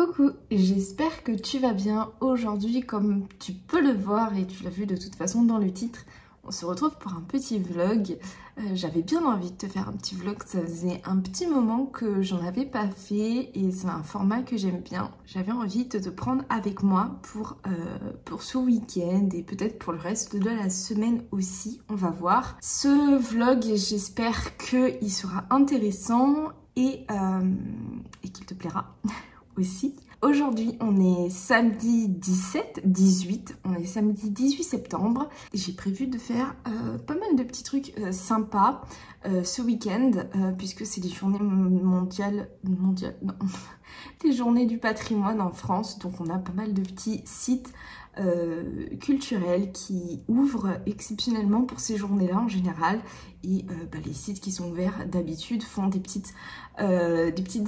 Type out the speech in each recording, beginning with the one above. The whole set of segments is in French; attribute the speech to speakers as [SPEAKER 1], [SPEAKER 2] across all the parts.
[SPEAKER 1] Coucou, j'espère que tu vas bien. Aujourd'hui, comme tu peux le voir et tu l'as vu de toute façon dans le titre, on se retrouve pour un petit vlog. J'avais bien envie de te faire un petit vlog, ça faisait un petit moment que j'en avais pas fait et c'est un format que j'aime bien. J'avais envie de te prendre avec moi pour ce week-end et peut-être pour le reste de la semaine aussi, on va voir. Ce vlog, j'espère qu'il sera intéressant et qu'il te plaira aussi. Aujourd'hui, on est samedi 18, on est samedi 18 septembre. J'ai prévu de faire pas mal de petits trucs sympas ce week-end, puisque c'est les journées mondiales, non, les journées du patrimoine en France. Donc on a pas mal de petits sites culturels qui ouvrent exceptionnellement pour ces journées-là en général. Et les sites qui sont ouverts d'habitude font des petites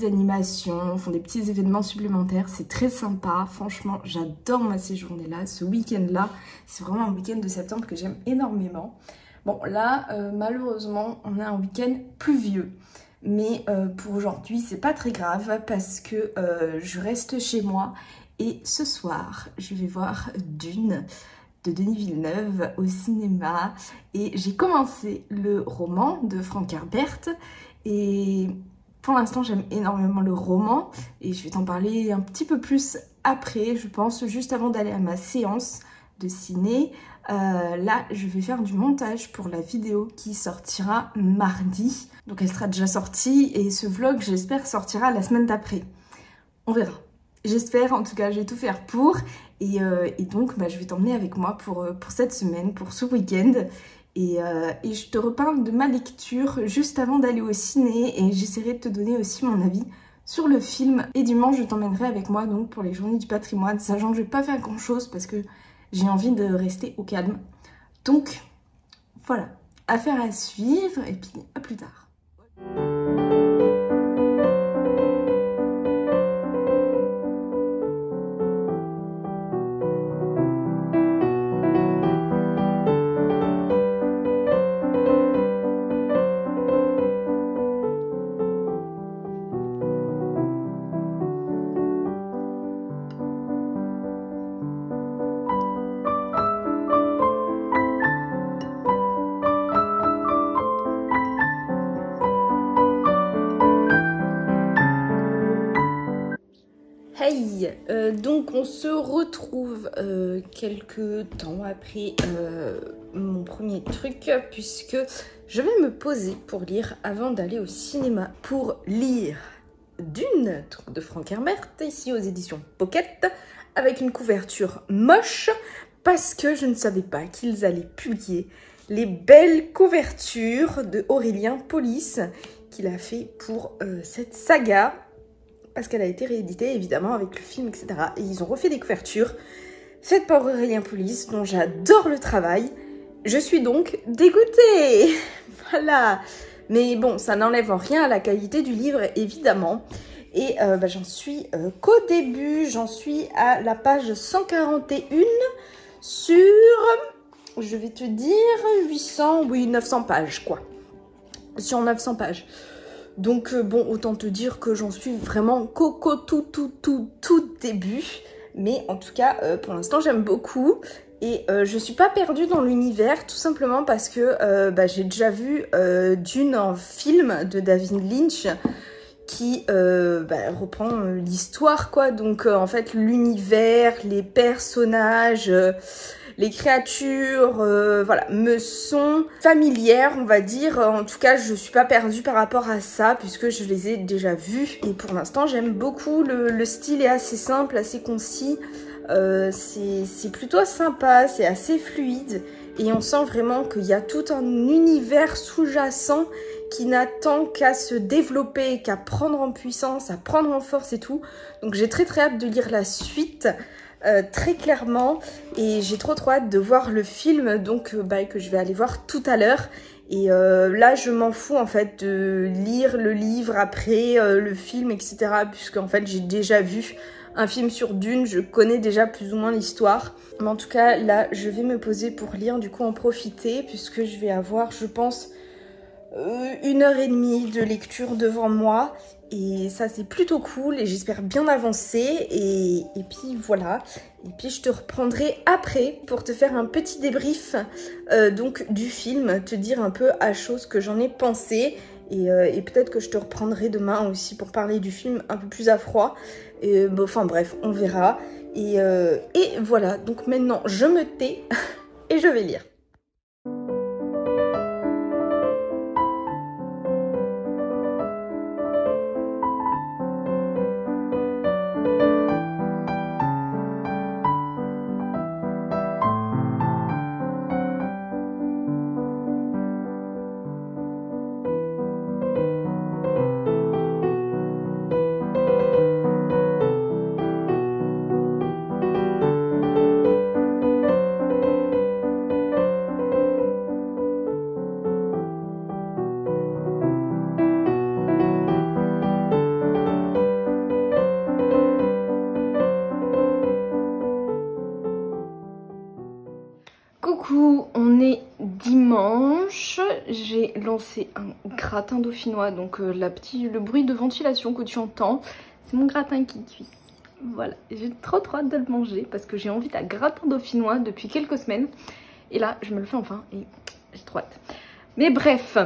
[SPEAKER 1] animations, font des petits événements supplémentaires. C'est très sympa, franchement j'adore moi ces journées-là, ce week-end-là. C'est vraiment un week-end de septembre que j'aime énormément. Bon là malheureusement on a un week-end pluvieux. Mais pour aujourd'hui c'est pas très grave parce que je reste chez moi. Et ce soir, je vais voir Dune de Denis Villeneuve au cinéma. Et j'ai commencé le roman de Frank Herbert. Et pour l'instant, j'aime énormément le roman. Et je vais t'en parler un petit peu plus après, je pense, juste avant d'aller à ma séance de ciné. Là, je vais faire du montage pour la vidéo qui sortira mardi. Donc elle sera déjà sortie et ce vlog, j'espère, sortira la semaine d'après. On verra. J'espère, en tout cas, je vais tout faire pour. Et donc, je vais t'emmener avec moi pour cette semaine, pour ce week-end. Et je te reparle de ma lecture juste avant d'aller au ciné. Et j'essaierai de te donner aussi mon avis sur le film. Et dimanche, je t'emmènerai avec moi donc pour les journées du patrimoine, sachant que je vais pas faire grand-chose parce que j'ai envie de rester au calme. Donc, voilà. Affaire à suivre et puis à plus tard. Hey, donc on se retrouve quelques temps après mon premier truc, puisque je vais me poser pour lire avant d'aller au cinéma pour lire Dune de Frank Herbert, ici aux éditions Pocket, avec une couverture moche, parce que je ne savais pas qu'ils allaient publier les belles couvertures de Aurélien Polis qu'il a fait pour cette saga. Parce qu'elle a été rééditée évidemment avec le film, etc. Et ils ont refait des couvertures faites par Aurélien Polis, dont j'adore le travail. Je suis donc dégoûtée. Voilà. Mais bon, ça n'enlève en rien à la qualité du livre, évidemment. Et j'en suis qu'au début. J'en suis à la page 141 sur, je vais te dire, 900 pages, quoi. Sur 900 pages. Donc bon, autant te dire que j'en suis vraiment tout début. Mais en tout cas, pour l'instant, j'aime beaucoup. Et je suis pas perdue dans l'univers, tout simplement parce que j'ai déjà vu Dune en film de David Lynch qui reprend l'histoire, quoi. Donc en fait, l'univers, les personnages... les créatures, voilà, me sont familières, on va dire. En tout cas, je suis pas perdue par rapport à ça, puisque je les ai déjà vus. Et pour l'instant, j'aime beaucoup. Le style est assez simple, assez concis. C'est plutôt sympa, c'est assez fluide. Et on sent vraiment qu'il y a tout un univers sous-jacent qui n'attend qu'à se développer, qu'à prendre en puissance, à prendre en force et tout. Donc j'ai très hâte de lire la suite. Très clairement, et j'ai trop hâte de voir le film donc que je vais aller voir tout à l'heure. Et là je m'en fous en fait de lire le livre après le film, etc., puisque en fait j'ai déjà vu un film sur Dune, je connais déjà plus ou moins l'histoire. Mais en tout cas là je vais me poser pour lire, du coup en profiter, puisque je vais avoir, je pense, 1 h 30 de lecture devant moi. Et ça c'est plutôt cool et j'espère bien avancer et puis voilà. Et puis je te reprendrai après pour te faire un petit débrief donc du film, te dire un peu à chaud ce que j'en ai pensé. Et peut-être que je te reprendrai demain aussi pour parler du film un peu plus à froid. Bon, enfin bref, on verra. Et voilà, donc maintenant je me tais et je vais lire. Coucou, on est dimanche, j'ai lancé un gratin dauphinois, donc le bruit de ventilation que tu entends, c'est mon gratin qui cuit. Voilà, j'ai trop hâte de le manger parce que j'ai envie d'un gratin dauphinois depuis quelques semaines. Et là, je me le fais enfin et j'ai trop hâte. Mais bref,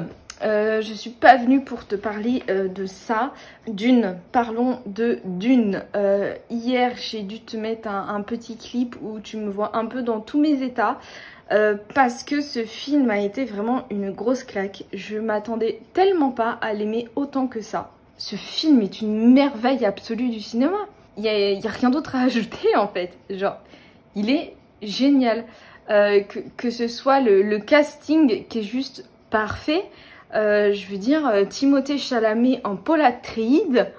[SPEAKER 1] je suis pas venue pour te parler de ça. Dune, parlons de Dune. Hier, j'ai dû te mettre un petit clip où tu me vois un peu dans tous mes états. Parce que ce film a été vraiment une grosse claque. Je m'attendais tellement pas à l'aimer autant que ça. Ce film est une merveille absolue du cinéma. Il y a rien d'autre à ajouter en fait. Genre, il est génial. Que ce soit le casting qui est juste parfait. Je veux dire, Timothée Chalamet en Paul Atreides,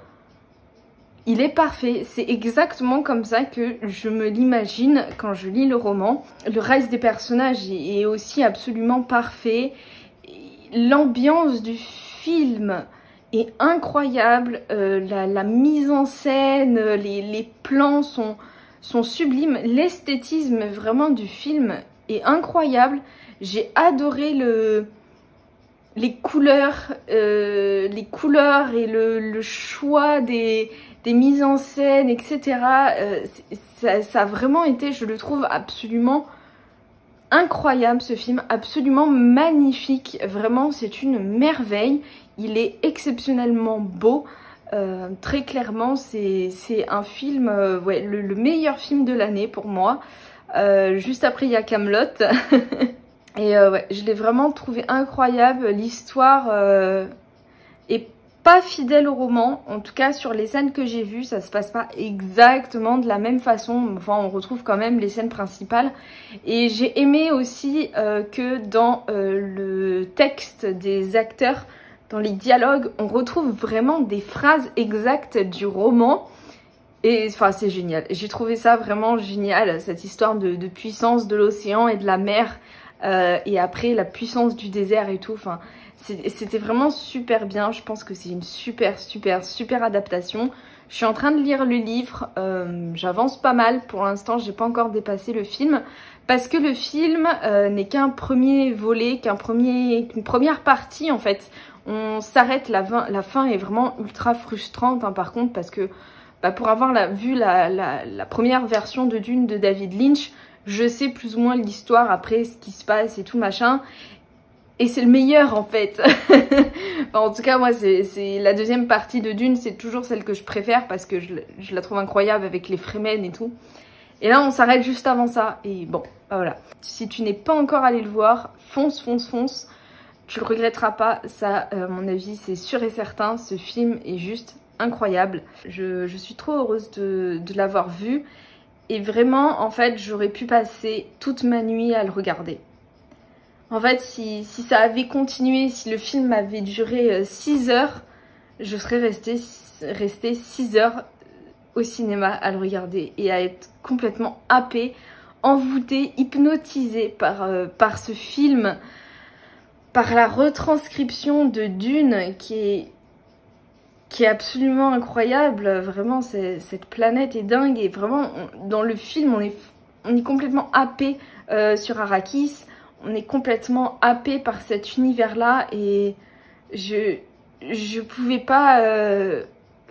[SPEAKER 1] il est parfait. C'est exactement comme ça que je me l'imagine quand je lis le roman. Le reste des personnages est aussi absolument parfait. L'ambiance du film est incroyable. La mise en scène, les plans sont sublimes. L'esthétisme vraiment du film est incroyable. J'ai adoré les couleurs et le choix des mises en scène, etc. Ça a vraiment été, je le trouve, absolument incroyable ce film, absolument magnifique. Vraiment, c'est une merveille. Il est exceptionnellement beau. Très clairement, c'est un film, ouais, le meilleur film de l'année pour moi. Juste après, il y a Kaamelott. Et ouais, je l'ai vraiment trouvé incroyable. L'histoire est pas fidèle au roman. En tout cas, sur les scènes que j'ai vues, ça se passe pas exactement de la même façon. Enfin, on retrouve quand même les scènes principales. Et j'ai aimé aussi que dans le texte des acteurs, dans les dialogues, on retrouve vraiment des phrases exactes du roman. Et enfin, c'est génial. J'ai trouvé ça vraiment génial, cette histoire de puissance de l'océan et de la mer. Et après la puissance du désert et tout, enfin c'était vraiment super bien. Je pense que c'est une super adaptation. Je suis en train de lire le livre, j'avance pas mal pour l'instant, j'ai pas encore dépassé le film parce que le film n'est qu'un premier volet, qu'une première partie en fait. On s'arrête, la fin est vraiment ultra frustrante hein, par contre, parce que pour avoir vu la première version de Dune de David Lynch, je sais plus ou moins l'histoire après, ce qui se passe et tout machin. Et c'est le meilleur en fait. Enfin, en tout cas, moi, c'est la deuxième partie de Dune, c'est toujours celle que je préfère parce que je la trouve incroyable avec les Fremen et tout. Et là, on s'arrête juste avant ça. Et bon, voilà. Si tu n'es pas encore allé le voir, fonce. Tu le regretteras pas. Ça, à mon avis, c'est sûr et certain. Ce film est juste incroyable. Je suis trop heureuse de l'avoir vu. Et vraiment, en fait, j'aurais pu passer toute ma nuit à le regarder. En fait, si ça avait continué, si le film avait duré 6 heures, je serais restée 6 heures au cinéma à le regarder et à être complètement happée, envoûtée, hypnotisée par ce film, par la retranscription de Dune qui est absolument incroyable. Vraiment, cette planète est dingue et vraiment, dans le film, on est complètement happé sur Arrakis. On est complètement happé par cet univers-là et je pouvais pas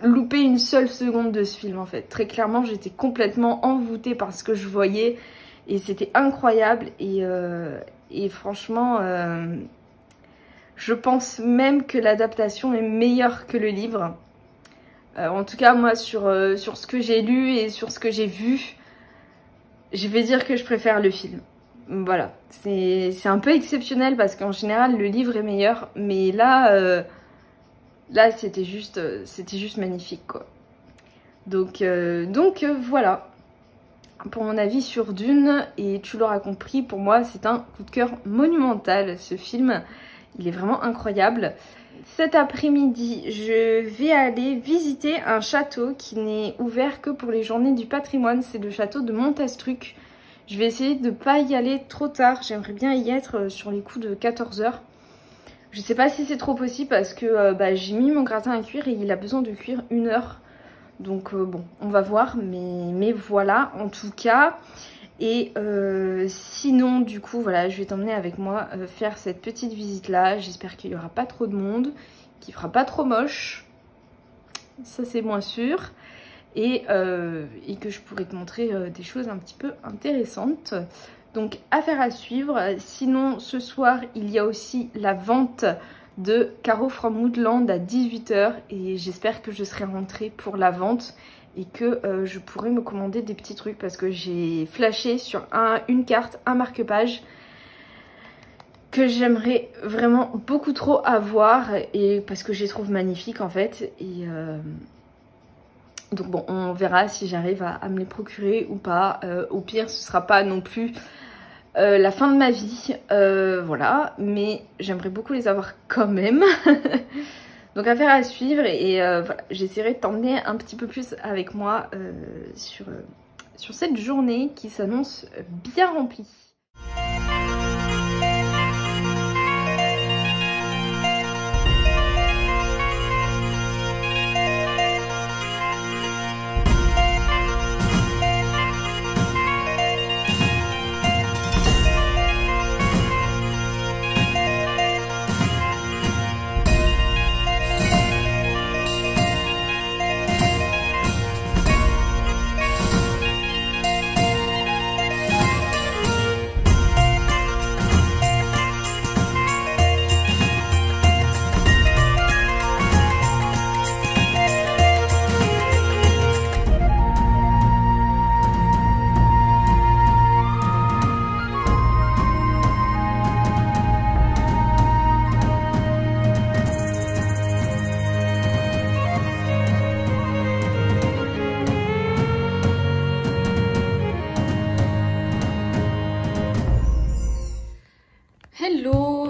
[SPEAKER 1] louper une seule seconde de ce film en fait. Très clairement, j'étais complètement envoûtée par ce que je voyais et c'était incroyable et franchement, je pense même que l'adaptation est meilleure que le livre. En tout cas, moi, sur ce que j'ai lu et sur ce que j'ai vu, je vais dire que je préfère le film. Voilà, c'est un peu exceptionnel parce qu'en général, le livre est meilleur. Mais là, c'était juste magnifique, quoi. Donc voilà, pour mon avis sur Dune. Et tu l'auras compris, pour moi, c'est un coup de cœur monumental, ce film. Il est vraiment incroyable. Cet après-midi, je vais aller visiter un château qui n'est ouvert que pour les journées du patrimoine. C'est le château de Montastruc. Je vais essayer de ne pas y aller trop tard. J'aimerais bien y être sur les coups de 14 h. Je sais pas si c'est trop possible parce que j'ai mis mon gratin à cuire et il a besoin de cuire 1 heure. Donc bon, on va voir. Mais voilà, en tout cas. Et sinon, du coup, voilà, je vais t'emmener avec moi faire cette petite visite-là. J'espère qu'il n'y aura pas trop de monde, qu'il fera pas trop moche. Ça, c'est moins sûr. Et que je pourrai te montrer des choses un petit peu intéressantes. Donc, affaire à suivre. Sinon, ce soir, il y a aussi la vente de Caro from Woodland à 18 h. Et j'espère que je serai rentrée pour la vente. Et que je pourrais me commander des petits trucs parce que j'ai flashé sur une carte, un marque-page que j'aimerais vraiment beaucoup trop avoir et parce que je les trouve magnifiques en fait. Et donc bon, on verra si j'arrive à me les procurer ou pas. Au pire, ce sera pas non plus la fin de ma vie, voilà. Mais j'aimerais beaucoup les avoir quand même. Donc affaire à suivre et voilà, j'essaierai de t'emmener un petit peu plus avec moi sur cette journée qui s'annonce bien remplie. Hello,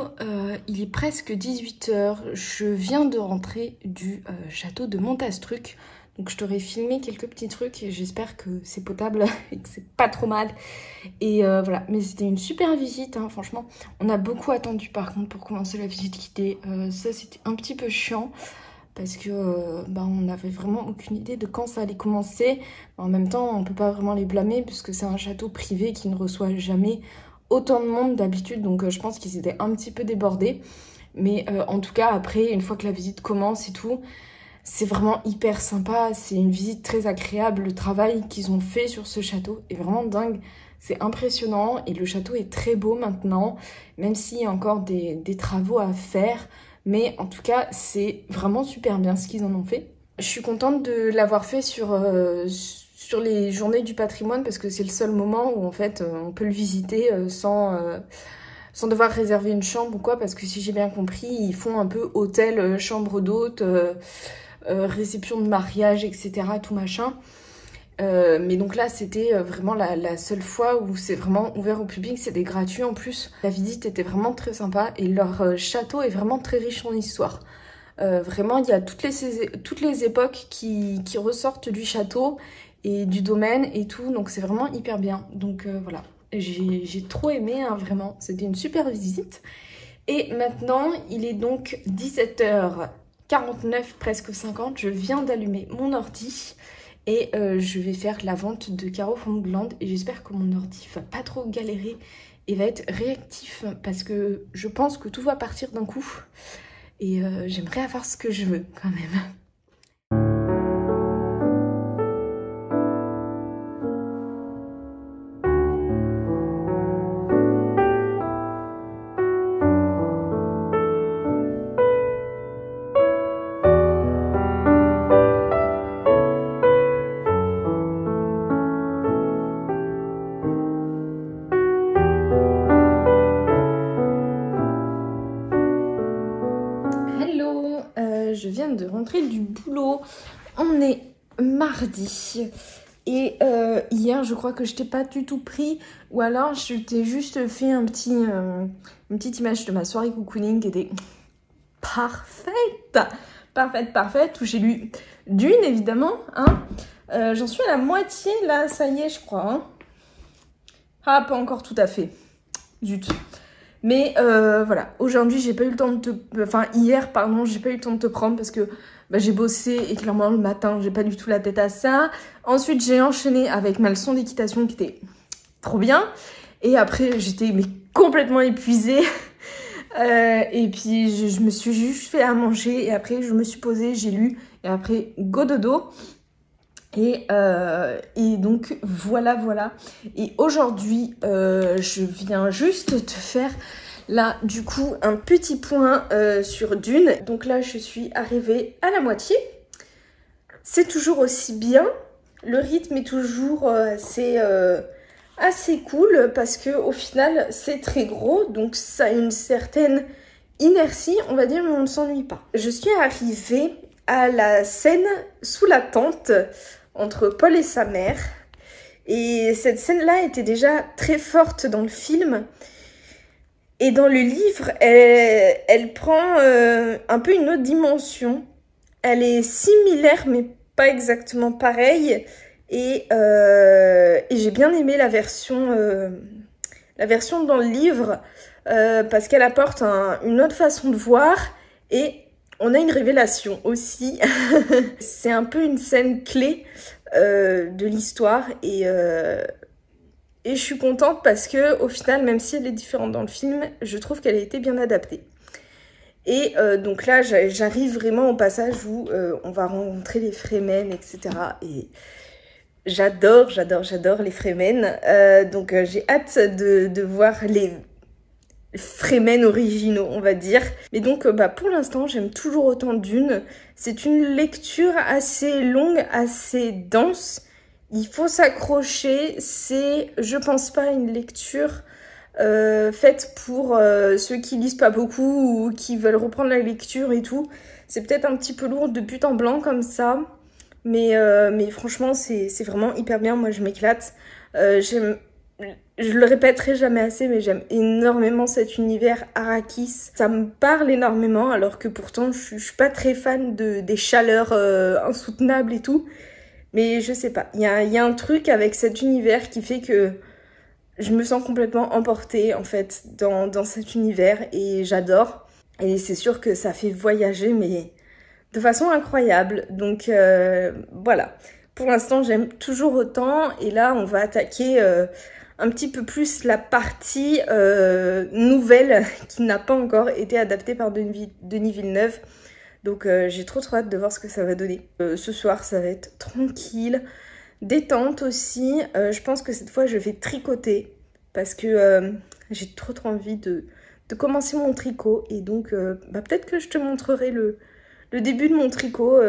[SPEAKER 1] il est presque 18 h, je viens de rentrer du château de Montastruc. Donc je t'aurais filmé quelques petits trucs et j'espère que c'est potable et que c'est pas trop mal. Et voilà, mais c'était une super visite, hein, franchement. On a beaucoup attendu par contre pour commencer la visite guidée. Ça c'était un petit peu chiant parce que on n'avait vraiment aucune idée de quand ça allait commencer. En même temps, on peut pas vraiment les blâmer puisque c'est un château privé qui ne reçoit jamais autant de monde d'habitude, donc je pense qu'ils étaient un petit peu débordés. Mais en tout cas, après, une fois que la visite commence et tout, c'est vraiment hyper sympa. C'est une visite très agréable. Le travail qu'ils ont fait sur ce château est vraiment dingue. C'est impressionnant et le château est très beau maintenant, même s'il y a encore des travaux à faire. Mais en tout cas, c'est vraiment super bien ce qu'ils en ont fait. Je suis contente de l'avoir fait sur les journées du patrimoine parce que c'est le seul moment où en fait on peut le visiter sans devoir réserver une chambre ou quoi, parce que si j'ai bien compris, ils font un peu hôtel, chambre d'hôte, réception de mariage, etc. tout machin. Mais donc là c'était vraiment la seule fois où c'est vraiment ouvert au public, c'était gratuit en plus. La visite était vraiment très sympa et leur château est vraiment très riche en histoire. Vraiment il y a toutes les époques qui ressortent du château et du domaine et tout, donc c'est vraiment hyper bien. Donc voilà, j'ai trop aimé, hein, vraiment, c'était une super visite. Et maintenant, il est donc 17 h 49, presque 50, je viens d'allumer mon ordi et je vais faire la vente de Caro from Woodland et j'espère que mon ordi va pas trop galérer et va être réactif parce que je pense que tout va partir d'un coup. Et j'aimerais avoir ce que je veux quand même. Je viens de rentrer du boulot, on est mardi et hier je crois que je t'ai pas du tout pris ou alors je t'ai juste fait une petite image de ma soirée cocooning qui était parfaite où j'ai lu Dune évidemment hein. J'en suis à la moitié là, ça y est je crois hein. Ah pas encore tout à fait, zut. Mais voilà, aujourd'hui j'ai pas eu le temps de te... Enfin hier pardon, j'ai pas eu le temps de te prendre parce que bah, j'ai bossé et clairement le matin j'ai pas du tout la tête à ça. Ensuite j'ai enchaîné avec ma leçon d'équitation qui était trop bien. Et après j'étais complètement épuisée. Et puis je me suis juste fait à manger et après je me suis posée, j'ai lu et après go dodo. Et donc voilà. Et aujourd'hui, je viens juste te faire là du coup un petit point sur Dune. Donc là, je suis arrivée à la moitié. C'est toujours aussi bien. Le rythme est toujours assez cool parce que au final, c'est très gros. Donc ça a une certaine inertie, on va dire, mais on ne s'ennuie pas. Je suis arrivée à la scène sous la tente entre Paul et sa mère. Et cette scène-là était déjà très forte dans le film. Et dans le livre, elle prend un peu une autre dimension. Elle est similaire, mais pas exactement pareille. Et j'ai bien aimé la version dans le livre parce qu'elle apporte une autre façon de voir. Et on a une révélation aussi. C'est un peu une scène clé de l'histoire et je suis contente parce que au final, même si elle est différente dans le film, je trouve qu'elle a été bien adaptée. Et donc là, j'arrive vraiment au passage où on va rencontrer les Fremen, etc. Et j'adore les Fremen. Donc j'ai hâte de voir les Fremen originaux, on va dire. Mais donc, pour l'instant, j'aime toujours autant Dune. C'est une lecture assez longue, assez dense. Il faut s'accrocher. C'est, je pense pas, une lecture faite pour ceux qui lisent pas beaucoup ou qui veulent reprendre la lecture et tout. C'est peut-être un petit peu lourd de but en blanc comme ça. Mais franchement, c'est vraiment hyper bien. Moi, je m'éclate. Je le répéterai jamais assez, mais j'aime énormément cet univers Arrakis. Ça me parle énormément, alors que pourtant, je suis pas très fan des chaleurs insoutenables et tout. Mais je sais pas, il y a un truc avec cet univers qui fait que je me sens complètement emportée, en fait, dans cet univers. Et j'adore. Et c'est sûr que ça fait voyager, mais de façon incroyable. Donc voilà. Pour l'instant, j'aime toujours autant. Et là, on va attaquer un petit peu plus la partie nouvelle qui n'a pas encore été adaptée par Denis Villeneuve. Donc j'ai trop hâte de voir ce que ça va donner. Ce soir, ça va être tranquille, détente aussi. Je pense que cette fois, je vais tricoter parce que j'ai trop envie de commencer mon tricot. Et donc, peut-être que je te montrerai le début de mon tricot.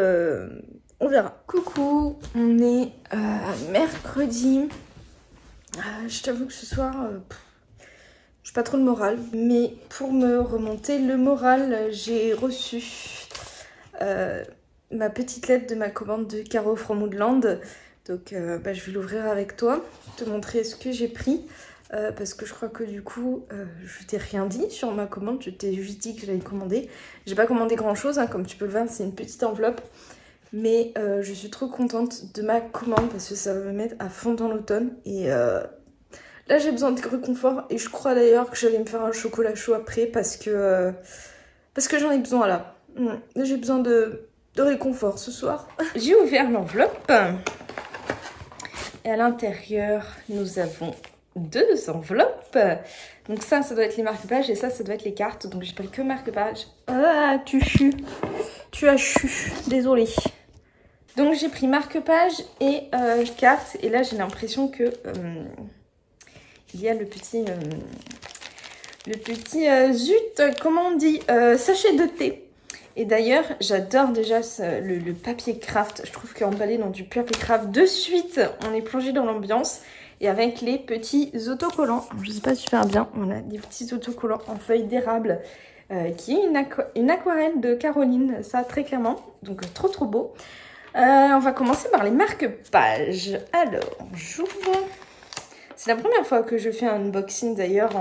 [SPEAKER 1] On verra. Coucou, on est mercredi. Je t'avoue que ce soir, je n'ai pas trop le moral. Mais pour me remonter le moral, j'ai reçu ma petite lettre de ma commande de Caro from Woodland. Donc je vais l'ouvrir avec toi, te montrer ce que j'ai pris. Parce que je crois que du coup, je t'ai rien dit sur ma commande. Je t'ai juste dit que j'allais commander. J'ai pas commandé grand chose, hein, comme tu peux le voir, c'est une petite enveloppe. Mais je suis trop contente de ma commande parce que ça va me mettre à fond dans l'automne. Et là, j'ai besoin de réconfort. Et je crois d'ailleurs que j'allais me faire un chocolat chaud après parce que j'en ai besoin là. J'ai besoin de réconfort ce soir. J'ai ouvert l'enveloppe. Et à l'intérieur, nous avons 2 enveloppes. Donc ça doit être les marque-pages et ça doit être les cartes. Donc j'ai pris que marque-pages. Ah, tu as chu, désolée. Donc j'ai pris marque-pages et cartes. Et là j'ai l'impression que il y a le petit zut, comment on dit, sachet de thé. Et d'ailleurs, j'adore déjà le papier craft. Je trouve qu'emballé dans du papier craft, de suite, on est plongé dans l'ambiance. Et avec les petits autocollants, je ne sais pas si tu fais bien, voilà, des petits autocollants en feuilles d'érable, qui est une aquarelle de Caroline, ça très clairement. Donc trop beau. On va commencer par les marque-pages. Alors, j'ouvre. C'est la première fois que je fais un unboxing d'ailleurs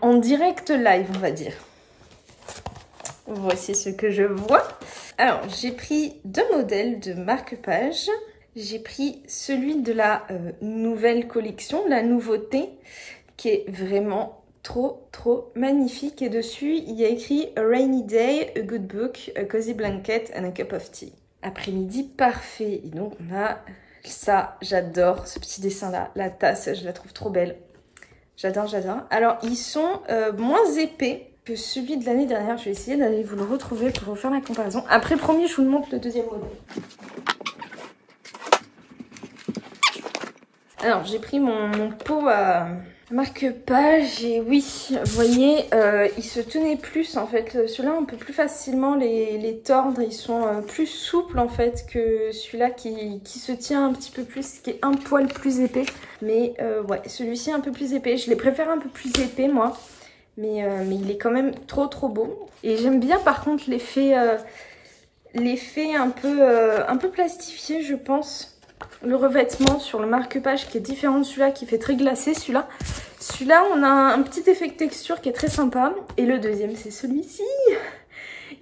[SPEAKER 1] en direct live, on va dire. Voici ce que je vois. Alors, j'ai pris 2 modèles de marque-pages. J'ai pris celui de la nouvelle collection, la nouveauté, qui est vraiment trop magnifique. Et dessus, il y a écrit « A rainy day, a good book, a cozy blanket and a cup of tea ». Après-midi parfait. Et donc, on a ça, j'adore ce petit dessin-là. La tasse, je la trouve trop belle. J'adore. Alors, ils sont moins épais que celui de l'année dernière. Je vais essayer d'aller vous le retrouver pour vous faire la comparaison. Après, promis, je vous montre le deuxième modèle. Alors, j'ai pris mon pot à marque-page et oui, vous voyez, il se tenait plus en fait. Celui-là, on peut plus facilement les tordre. Ils sont plus souples en fait que celui-là qui se tient un petit peu plus, qui est un poil plus épais. Mais ouais, celui-ci est un peu plus épais. Je les préfère un peu plus épais moi. Mais il est quand même trop beau. Et j'aime bien par contre l'effet un peu plastifié, je pense. Le revêtement sur le marque-page qui est différent de celui-là, qui fait très glacé. Celui-là, on a un petit effet de texture qui est très sympa. Et le deuxième, c'est celui-ci.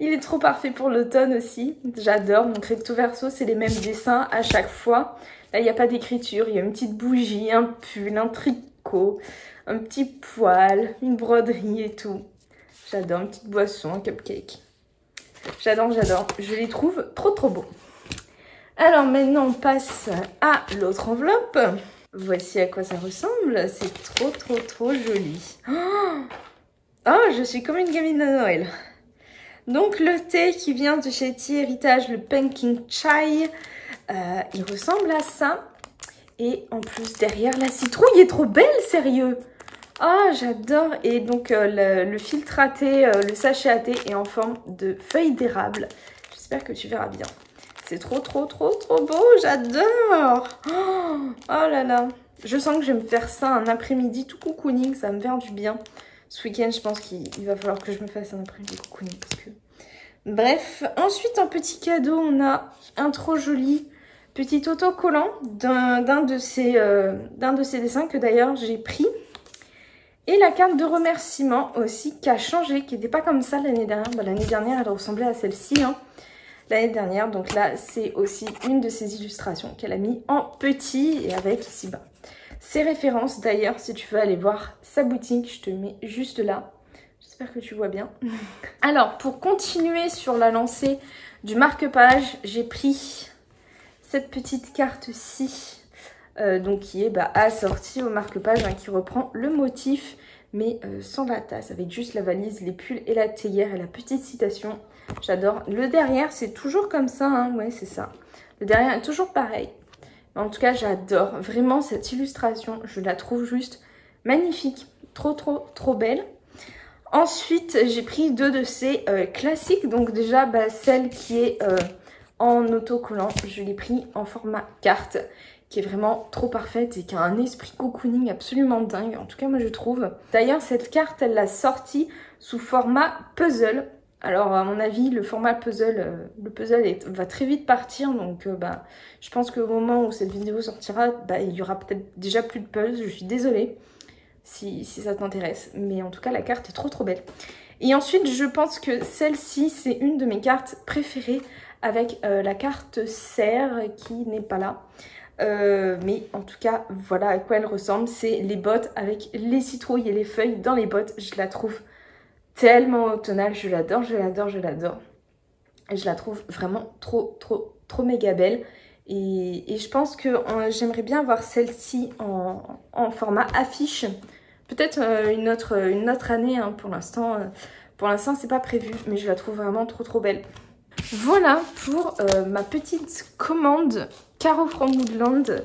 [SPEAKER 1] Il est trop parfait pour l'automne aussi. J'adore. Donc recto verso, c'est les mêmes dessins à chaque fois. Là, il n'y a pas d'écriture. Il y a une petite bougie, un pull, un tricot, un petit poil, une broderie et tout. J'adore. Une petite boisson, un cupcake. J'adore. Je les trouve trop beaux. Alors maintenant, on passe à l'autre enveloppe. Voici à quoi ça ressemble. C'est trop joli. Oh, je suis comme une gamine de Noël. Donc le thé qui vient de chez Tea Heritage, le Pumpkin Chai, il ressemble à ça. Et en plus, derrière, la citrouille est trop belle, sérieux. Ah, j'adore. Et donc le filtre à thé, le sachet à thé est en forme de feuilles d'érable. J'espère que tu verras bien. C'est trop beau, j'adore. Oh là là. Je sens que je vais me faire ça un après-midi tout cocooning, ça va me faire du bien. Ce week-end, je pense qu'il va falloir que je me fasse un après-midi cocooning. Parce que... Bref, ensuite, en petit cadeau, on a un trop joli petit autocollant d'un de ces dessins que d'ailleurs j'ai pris. Et la carte de remerciement aussi qui a changé, qui n'était pas comme ça l'année dernière. Bah, l'année dernière, elle ressemblait à celle-ci, hein. L'année dernière, donc là, c'est aussi une de ses illustrations qu'elle a mis en petit et avec ici bas. Ses références, d'ailleurs, si tu veux aller voir sa boutique, je te mets juste là. J'espère que tu vois bien. Alors, pour continuer sur la lancée du marque-page, j'ai pris cette petite carte-ci, donc qui est assortie au marque-page, hein, qui reprend le motif, mais sans la tasse, avec juste la valise, les pulls et la théière et la petite citation. J'adore. Le derrière, c'est toujours comme ça, hein. Ouais, c'est ça. Le derrière est toujours pareil. En tout cas, j'adore vraiment cette illustration. Je la trouve juste magnifique. Trop belle. Ensuite, j'ai pris 2 de ces classiques. Donc déjà, celle qui est en autocollant, je l'ai pris en format carte, qui est vraiment trop parfaite et qui a un esprit cocooning absolument dingue. En tout cas, moi, je trouve. D'ailleurs, cette carte, elle l'a sortie sous format puzzle. Alors, à mon avis, le format puzzle, va très vite partir. Donc, je pense qu'au moment où cette vidéo sortira, il y aura peut-être déjà plus de puzzle. Je suis désolée si ça t'intéresse. Mais en tout cas, la carte est trop belle. Et ensuite, je pense que celle-ci, c'est une de mes cartes préférées avec la carte serre qui n'est pas là. Mais en tout cas, voilà à quoi elle ressemble. C'est les bottes avec les citrouilles et les feuilles dans les bottes. Je la trouve tellement automnale, je l'adore. Et je la trouve vraiment trop méga belle. Et je pense que j'aimerais bien avoir celle-ci en format affiche. Peut-être une autre année, hein, pour l'instant. Pour l'instant, c'est pas prévu, mais je la trouve vraiment trop belle. Voilà pour ma petite commande Caro from Woodland.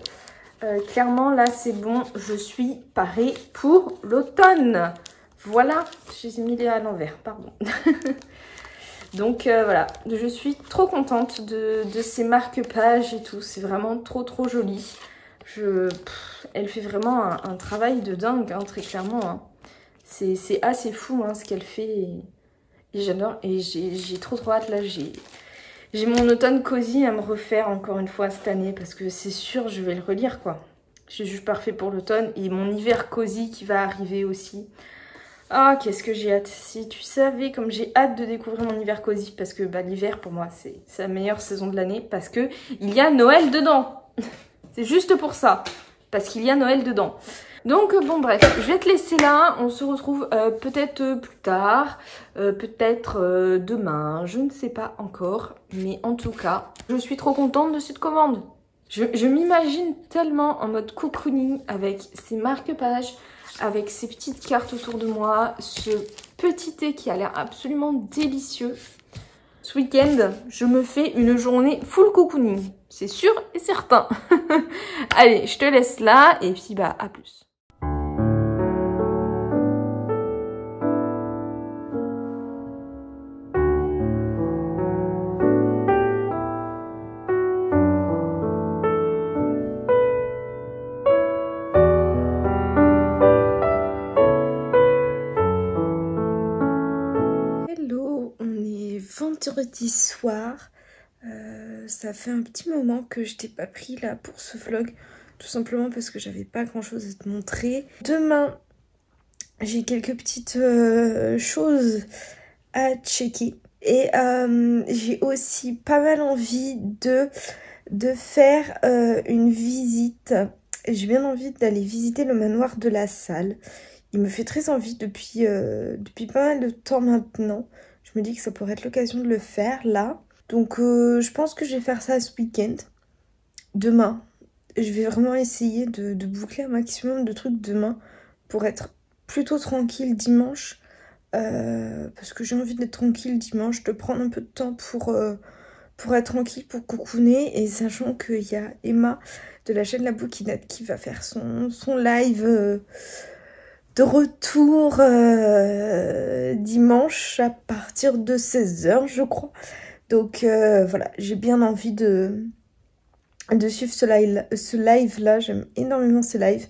[SPEAKER 1] Clairement, là, c'est bon. Je suis parée pour l'automne. Voilà, j'ai mis les à l'envers, pardon. Donc voilà, je suis trop contente de ces marque-pages et tout. C'est vraiment trop joli. Elle fait vraiment un travail de dingue, hein, très clairement. Hein. C'est assez fou, hein, ce qu'elle fait. Et j'adore. Et j'ai trop hâte. Là, j'ai mon automne cosy à me refaire encore une fois cette année. Parce que c'est sûr, je vais le relire, quoi. Je suis parfait pour l'automne. Et mon hiver cosy qui va arriver aussi. Ah, qu'est-ce que j'ai hâte. Si tu savais comme j'ai hâte de découvrir mon hiver cosy. Parce que bah, l'hiver, pour moi, c'est la meilleure saison de l'année. Parce que il y a Noël dedans. C'est juste pour ça. Parce qu'il y a Noël dedans. Donc bon bref, je vais te laisser là. On se retrouve peut-être plus tard. Peut-être demain. Je ne sais pas encore. Mais en tout cas, je suis trop contente de cette commande. Je m'imagine tellement en mode cocooning avec ces marque-pages. Avec ces petites cartes autour de moi, ce petit thé qui a l'air absolument délicieux. Ce week-end, je me fais une journée full cocooning, c'est sûr et certain. Allez, je te laisse là et puis bah à plus. Vendredi soir, ça fait un petit moment que je t'ai pas pris là pour ce vlog, tout simplement parce que j'avais pas grand chose à te montrer. Demain, j'ai quelques petites choses à checker et j'ai aussi pas mal envie de faire une visite. J'ai bien envie d'aller visiter le manoir de la Salle. Il me fait très envie depuis pas mal de temps maintenant. Je me dis que ça pourrait être l'occasion de le faire là. Donc je pense que je vais faire ça ce week-end. Demain, je vais vraiment essayer de boucler un maximum de trucs demain pour être plutôt tranquille dimanche. Parce que j'ai envie d'être tranquille dimanche, de prendre un peu de temps pour être tranquille, pour cocooner. Et sachant qu'il y a Emma de la chaîne La Bouquinette qui va faire son live... de retour dimanche à partir de 16 h je crois. Donc voilà, j'ai bien envie de suivre ce live là. J'aime énormément ce live.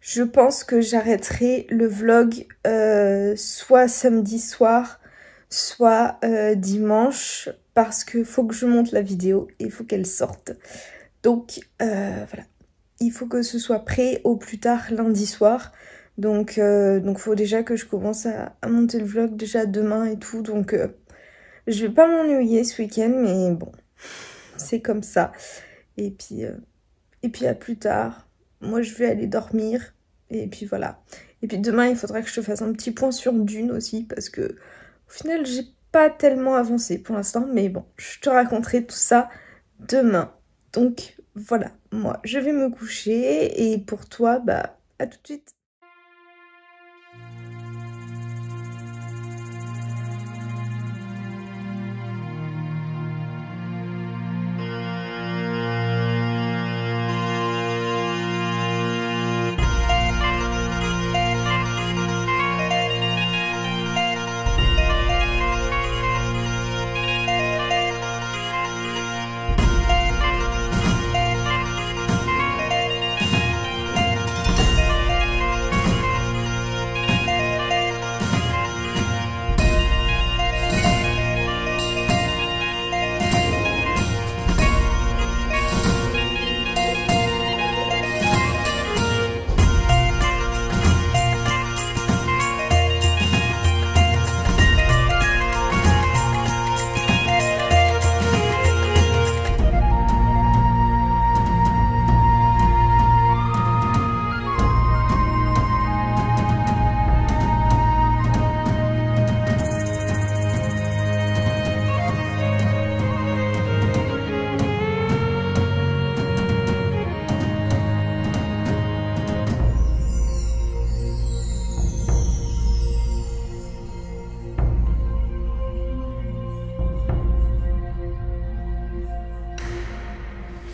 [SPEAKER 1] Je pense que j'arrêterai le vlog soit samedi soir, soit dimanche. Parce que faut que je monte la vidéo et il faut qu'elle sorte. Donc voilà, il faut que ce soit prêt au plus tard lundi soir. Donc faut déjà que je commence à monter le vlog déjà demain et tout. Donc je vais pas m'ennuyer ce week-end, mais bon, c'est comme ça. Et puis à plus tard. Moi je vais aller dormir. Et puis voilà. Et puis demain il faudra que je te fasse un petit point sur Dune aussi. Parce que au final j'ai pas tellement avancé pour l'instant. Mais bon, je te raconterai tout ça demain. Donc voilà, moi je vais me coucher. Et pour toi, bah à tout de suite.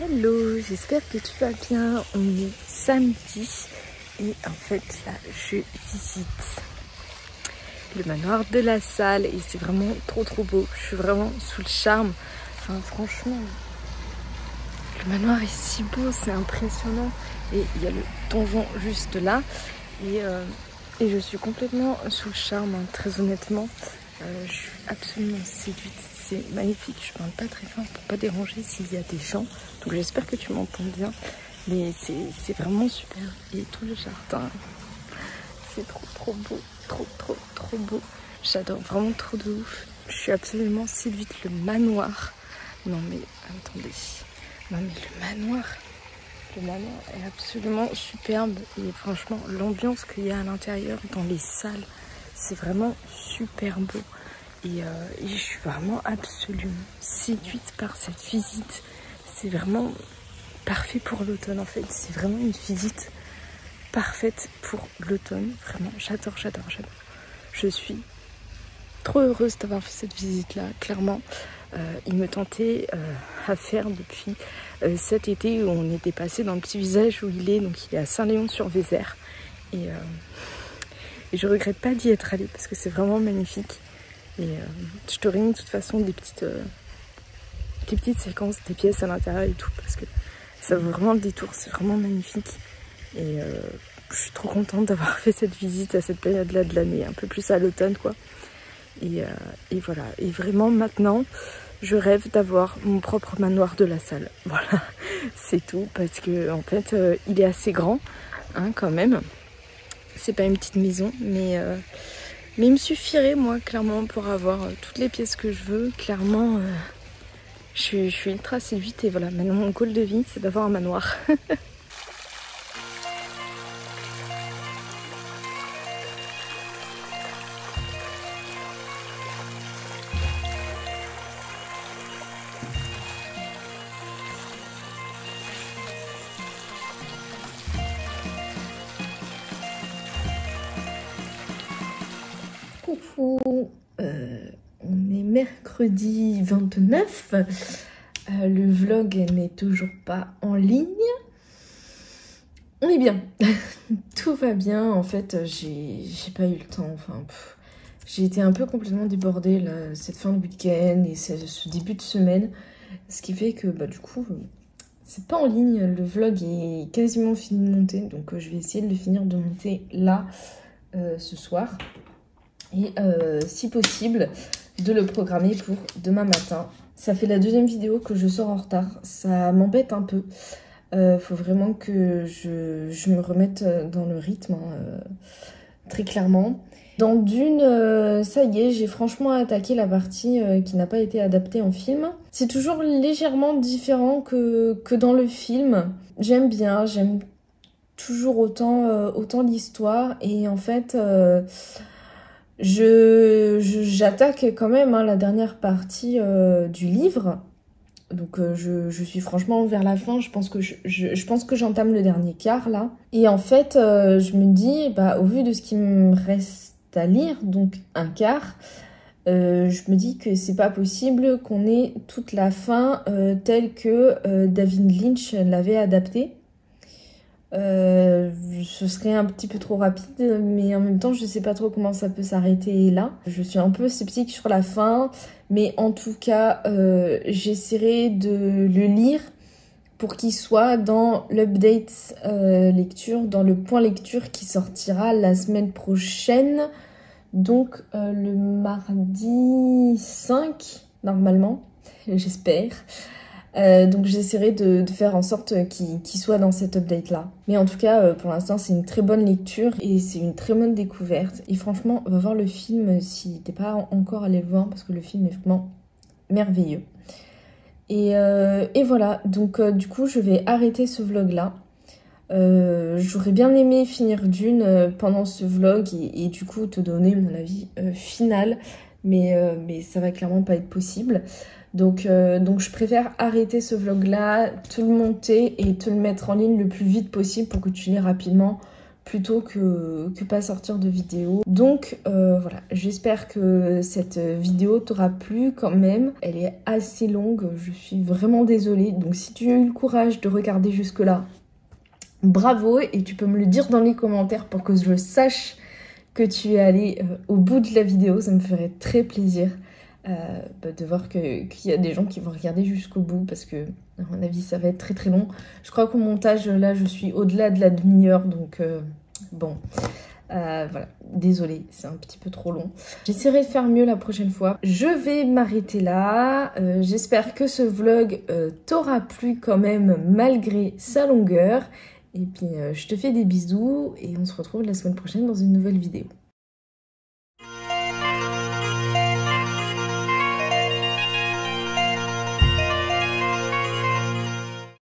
[SPEAKER 1] Hello, j'espère que tu vas bien. On est samedi et en fait là je visite le manoir de la Salle et c'est vraiment trop beau. Je suis vraiment sous le charme. Enfin franchement, le manoir est si beau, c'est impressionnant. Et il y a le donjon juste là et je suis complètement sous le charme, hein, très honnêtement. Je suis absolument séduite, c'est magnifique. Je parle pas très fort pour pas déranger s'il y a des gens, donc j'espère que tu m'entends bien, mais c'est vraiment super. Et tout le jardin, c'est trop beau, trop beau. J'adore vraiment trop de ouf. Je suis absolument séduite. Le manoir, non mais attendez, non mais le manoir est absolument superbe et franchement l'ambiance qu'il y a à l'intérieur dans les salles, c'est vraiment super beau et je suis vraiment absolument séduite par cette visite. C'est vraiment parfait pour l'automne en fait, c'est vraiment une visite parfaite pour l'automne, vraiment j'adore. Je suis trop heureuse d'avoir fait cette visite là, clairement. Il me tentait à faire depuis cet été où on était passé dans le petit village où il est, donc il est à Saint-Léon-sur-Vézère et je regrette pas d'y être allée parce que c'est vraiment magnifique et je t'aurais mis de toute façon des petites séquences, des pièces à l'intérieur et tout parce que ça vaut vraiment le détour, c'est vraiment magnifique et je suis trop contente d'avoir fait cette visite à cette période là de l'année, un peu plus à l'automne quoi. Et voilà, et vraiment maintenant je rêve d'avoir mon propre manoir de la Salle, voilà, c'est tout, parce que en fait il est assez grand hein, quand même, c'est pas une petite maison, mais il me suffirait moi clairement pour avoir toutes les pièces que je veux, clairement je suis ultra séduite et voilà, maintenant mon goal de vie c'est d'avoir un manoir. Coucou, on est mercredi 29, le vlog n'est toujours pas en ligne, on est bien, tout va bien, en fait j'ai pas eu le temps, enfin j'ai été un peu complètement débordée là, cette fin de week-end et ce début de semaine, ce qui fait que bah, du coup c'est pas en ligne, le vlog est quasiment fini de monter, donc je vais essayer de le finir de monter là ce soir. Et si possible de le programmer pour demain matin. Ça fait la deuxième vidéo que je sors en retard, ça m'embête un peu. Faut vraiment que je me remette dans le rythme, hein, très clairement. Dans Dune, ça y est, j'ai franchement attaqué la partie qui n'a pas été adaptée en film. C'est toujours légèrement différent que dans le film. J'aime bien, j'aime toujours autant l'histoire et en fait... J'attaque quand même hein, la dernière partie du livre, donc je suis franchement vers la fin, je pense que j'entame le dernier quart là, et en fait je me dis, bah, au vu de ce qui me reste à lire, donc un quart, je me dis que c'est pas possible qu'on ait toute la fin telle que David Lynch l'avait adaptée. Ce serait un petit peu trop rapide, mais en même temps je sais pas trop comment ça peut s'arrêter là. Je suis un peu sceptique sur la fin, mais en tout cas j'essaierai de le lire pour qu'il soit dans l'update lecture, dans le point lecture qui sortira la semaine prochaine, donc le mardi 5 normalement, j'espère. Donc j'essaierai de faire en sorte qu'il soit dans cette update là. Mais en tout cas pour l'instant c'est une très bonne lecture et c'est une très bonne découverte. Et franchement va voir le film si t'es pas encore allé le voir parce que le film est vraiment merveilleux. Et voilà, donc du coup je vais arrêter ce vlog là. J'aurais bien aimé finir Dune pendant ce vlog et du coup te donner mon avis final. Mais ça va clairement pas être possible. Donc je préfère arrêter ce vlog là, te le monter et te le mettre en ligne le plus vite possible pour que tu l'aies rapidement plutôt que pas sortir de vidéo. Donc voilà, j'espère que cette vidéo t'aura plu quand même. Elle est assez longue, je suis vraiment désolée. Donc si tu as eu le courage de regarder jusque là, bravo, et tu peux me le dire dans les commentaires pour que je sache que tu es allé au bout de la vidéo. Ça me ferait très plaisir de voir qu'il y a des gens qui vont regarder jusqu'au bout, parce que à mon avis ça va être très très long. Je crois qu'au montage là je suis au-delà de la demi-heure, donc bon voilà, désolée, c'est un petit peu trop long. J'essaierai de faire mieux la prochaine fois. Je vais m'arrêter là. J'espère que ce vlog t'aura plu quand même malgré sa longueur. Et puis je te fais des bisous et on se retrouve la semaine prochaine dans une nouvelle vidéo.